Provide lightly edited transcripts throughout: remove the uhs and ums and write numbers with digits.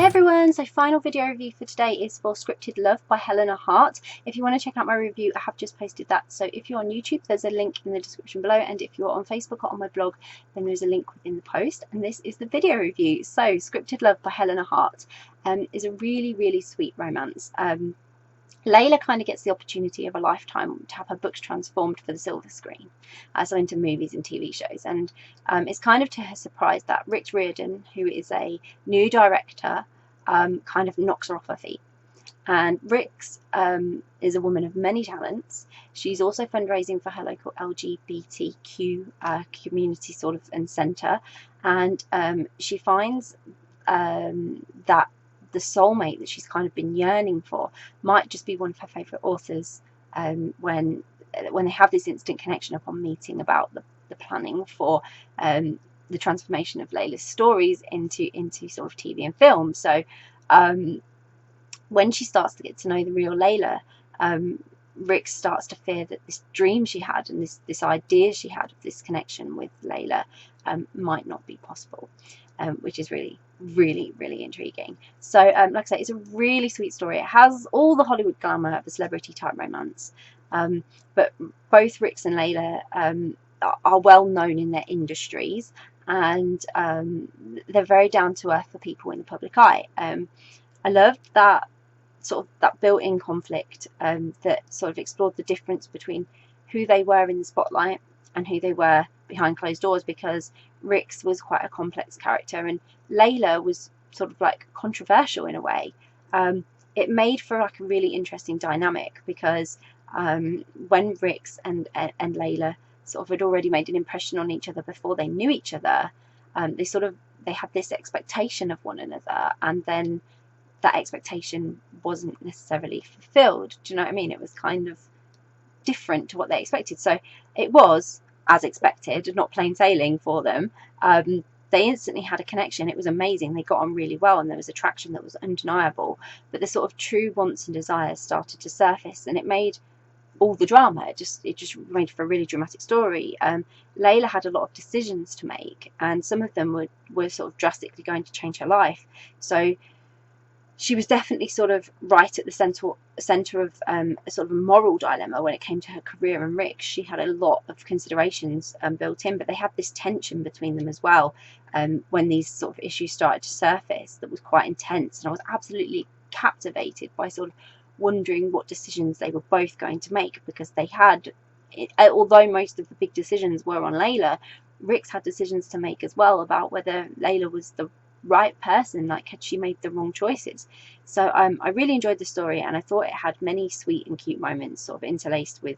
Hi everyone, so final video review for today is for Scripted Love by Helena Harte. If you want to check out my review, I have just posted that. So if you're on YouTube, there's a link in the description below, and if you're on Facebook or on my blog, then there's a link within the post. And this is the video review. So Scripted Love by Helena Harte is a really sweet romance. Layla kind of gets the opportunity of a lifetime to have her books transformed for the silver screen, so into movies and TV shows. And it's kind of to her surprise that Rick Riordan, who is a new director, kind of knocks her off her feet. And Rick's is a woman of many talents. She's also fundraising for her local LGBTQ community sort of and centre, and she finds that the soulmate that she's kind of been yearning for might just be one of her favourite authors, when they have this instant connection upon meeting about the planning for the transformation of Layla's stories into sort of TV and film. So when she starts to get to know the real Layla, Rick starts to fear that this dream she had and this idea she had of this connection with Layla might not be possible, which is really intriguing. So like I say, it's a really sweet story. It has all the Hollywood glamour of a celebrity type romance, but both Rick and Layla are well known in their industries, and they're very down to earth for people in the public eye. I loved that sort of that built-in conflict that sort of explored the difference between who they were in the spotlight and who they were behind closed doors, because Rick's was quite a complex character and Layla was sort of like controversial in a way. It made for like a really interesting dynamic, because when Rick's and Layla sort of had already made an impression on each other before they knew each other, they had this expectation of one another, and then that expectation wasn't necessarily fulfilled. Do you know what I mean? It was kind of different to what they expected. So it was, as expected, not plain sailing for them. They instantly had a connection. It was amazing. They got on really well, and there was attraction that was undeniable. But the sort of true wants and desires started to surface, and it made all the drama. It just made for a really dramatic story. Layla had a lot of decisions to make, and some of them were sort of drastically going to change her life. So she was definitely sort of right at the center of a sort of a moral dilemma when it came to her career and Rick. She had a lot of considerations built in, but they had this tension between them as well, when these sort of issues started to surface, that was quite intense. And I was absolutely captivated by sort of wondering what decisions they were both going to make, because they had, although most of the big decisions were on Layla, Rick's had decisions to make as well about whether Layla was the right person, like had she made the wrong choices. So I really enjoyed the story, and I thought it had many sweet and cute moments sort of interlaced with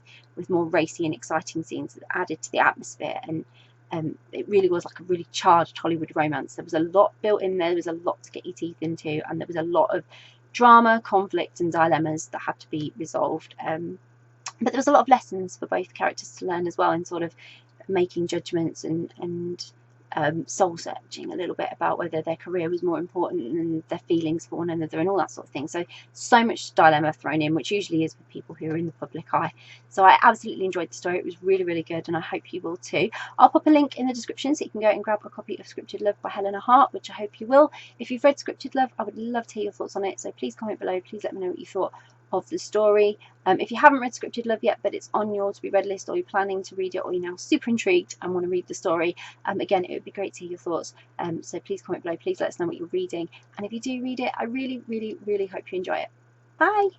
more racy and exciting scenes that added to the atmosphere. And it really was like a really charged Hollywood romance. There was a lot built in there was a lot to get your teeth into, and there was a lot of drama, conflict and dilemmas that had to be resolved, but there was a lot of lessons for both characters to learn as well, in sort of making judgments and soul searching a little bit about whether their career was more important than their feelings for one another and all that sort of thing. So much dilemma thrown in, which usually is with people who are in the public eye. So I absolutely enjoyed the story. It was really good, and I hope you will too. I'll pop a link in the description so you can go and grab a copy of Scripted Love by Helena Harte, which I hope you will. If you've read Scripted Love, I would love to hear your thoughts on it, so please comment below. Please let me know what you thought of the story. If you haven't read Scripted Love yet, but it's on your to be read list, or you're planning to read it, or you're now super intrigued and want to read the story, again, it would be great to hear your thoughts. So please comment below. Please let us know what you're reading, and if you do read it, I really hope you enjoy it. Bye.